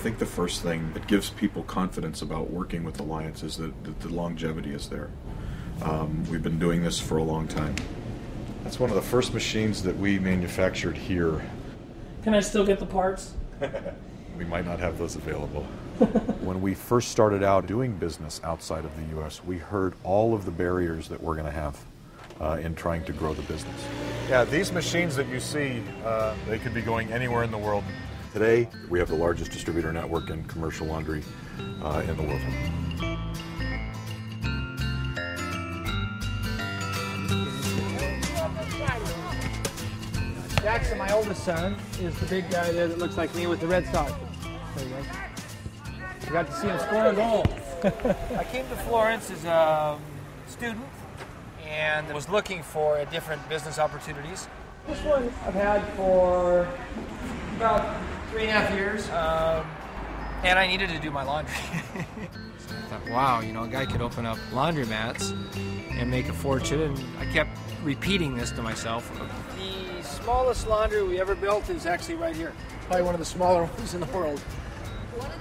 think the first thing that gives people confidence about working with Alliance is that the longevity is there. We've been doing this for a long time. That's one of the first machines that we manufactured here. Can I still get the parts? We might not have those available. When we first started out doing business outside of the U.S., we heard all of the barriers that we're going to have in trying to grow the business. Yeah, these machines that you see, they could be going anywhere in the world. Today, we have the largest distributor network in commercial laundry in the world. Jackson, my oldest son, is the big guy there that looks like me with the red sock. There you go. You got to see him score a goal. I came to Florence as a student and was looking for different business opportunities. This one I've had for about 3.5 years, and I needed to do my laundry. So I thought, wow, you know, a guy could open up laundromats and make a fortune, and I kept repeating this to myself. The smallest laundry we ever built is actually right here. Probably one of the smaller ones in the world.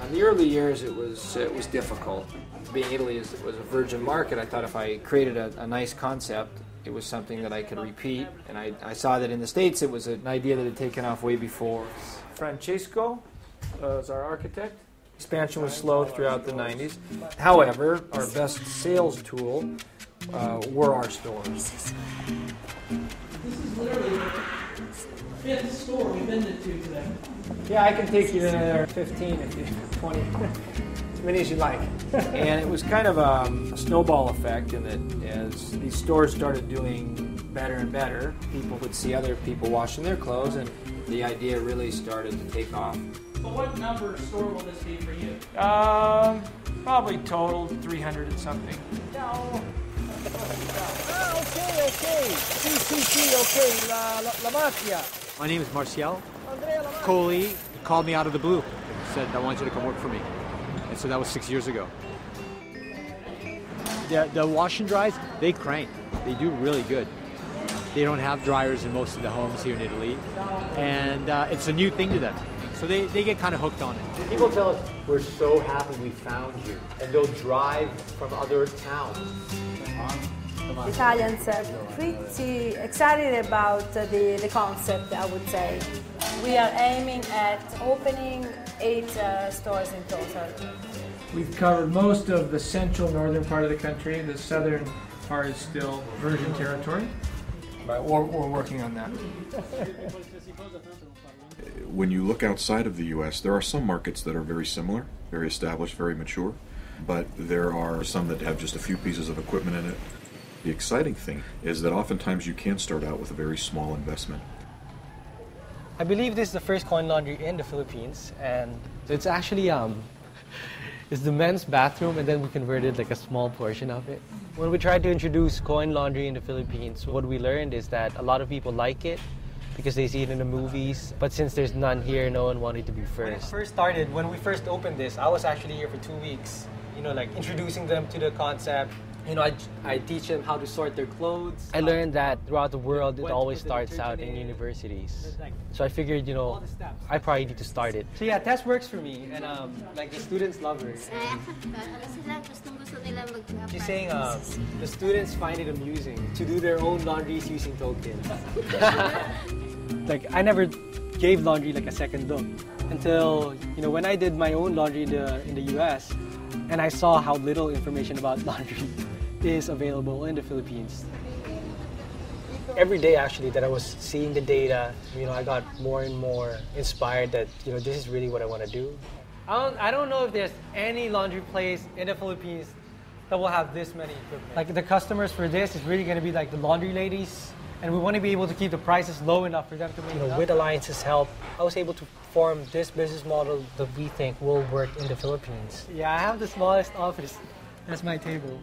In the early years, it was difficult. Being Italy was a virgin market, I thought if I created a nice concept, it was something that I could repeat. And I saw that in the States, it was an idea that had taken off way before. Francesco was our architect. Expansion was slow throughout the 90s. However, our best sales tool were our stores. This is literally the 5th store we've been to today. Yeah, I can take you to another 15 if you 20. As many as you like. And it was kind of a snowball effect in that as these stores started doing better and better, people would see other people washing their clothes, and the idea really started to take off. So what number store will this be for you? Probably total 300 and something. No. Okay. Okay. La mafia. My name is Martial. Coley called me out of the blue. Said, I want you to come work for me. And so that was 6 years ago. The wash and dries, they crank. They do really good. They don't have dryers in most of the homes here in Italy. And it's a new thing to them. So they get kind of hooked on it. People tell us, we're so happy we found you. And they'll drive from other towns. Italians are pretty excited about the concept, I would say. We are aiming at opening 8 stores in total. We've covered most of the central northern part of the country. The southern part is still virgin territory. But we're working on that. When you look outside of the U.S., there are some markets that are very similar, very established, very mature, but there are some that have just a few pieces of equipment in it. The exciting thing is that oftentimes you can start out with a very small investment. I believe this is the first coin laundry in the Philippines, and it's actually it's the men's bathroom, and then we converted like a small portion of it. When we tried to introduce coin laundry in the Philippines, what we learned is that a lot of people like it because they see it in the movies, but since there's none here, no one wanted to be first. When we first opened this, I was actually here for 2 weeks, you know, like introducing them to the concept. You know, I teach them how to sort their clothes. I learned that throughout the world, it always starts out in universities. So I figured, you know, I probably need to start it. So yeah, Tess works for me, and like the students love her. She's saying the students find it amusing to do their own laundries using tokens. Like I never gave laundry like a second look until, you know, when I did my own laundry in the US, and I saw how little information about laundry is available in the Philippines. Every day actually that I was seeing the data, you know, I got more and more inspired that, you know, this is really what I want to do. I don't know if there's any laundry place in the Philippines that will have this many equipment. Like the customers for this is really going to be like the laundry ladies, and we want to be able to keep the prices low enough for them to make it up. With Alliance's help, I was able to form this business model that we think will work in the Philippines. Yeah, I have the smallest office. That's my table.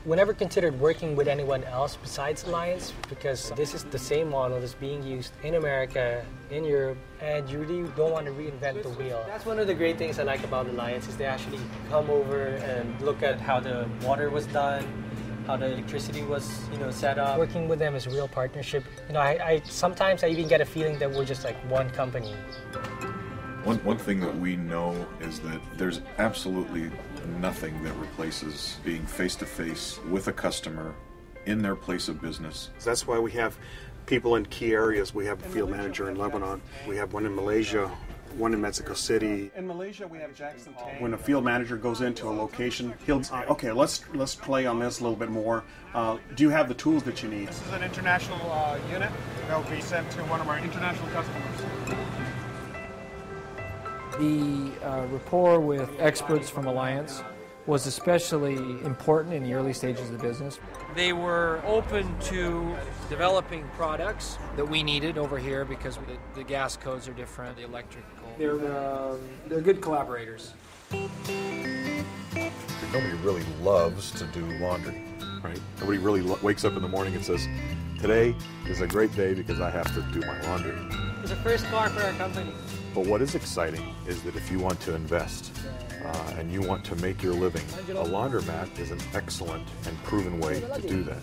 We never considered working with anyone else besides Alliance because this is the same model that's being used in America, in Europe, and you really don't want to reinvent the wheel. That's one of the great things I like about Alliance is they actually come over and look at how the water was done, how the electricity was, you know, set up. Working with them is a real partnership. You know, I sometimes I even get a feeling that we're just like one company. One thing that we know is that there's absolutely nothing that replaces being face-to-face with a customer in their place of business. That's why we have people in key areas. We have a field manager in Lebanon. We have one in Malaysia, one in Mexico City. In Malaysia, we have Jackson Tang. When a field manager goes into a location, he'll say, okay, let's play on this a little bit more. Do you have the tools that you need? This is an international unit that will be sent to one of our international customers. The rapport with experts from Alliance was especially important in the early stages of the business. They were open to developing products that we needed over here because the gas codes are different, the electrical. They're good collaborators. Nobody really loves to do laundry, right? Nobody really wakes up in the morning and says, today is a great day because I have to do my laundry. It's a first car for our company. But what is exciting is that if you want to invest and you want to make your living, a laundromat is an excellent and proven way to do that.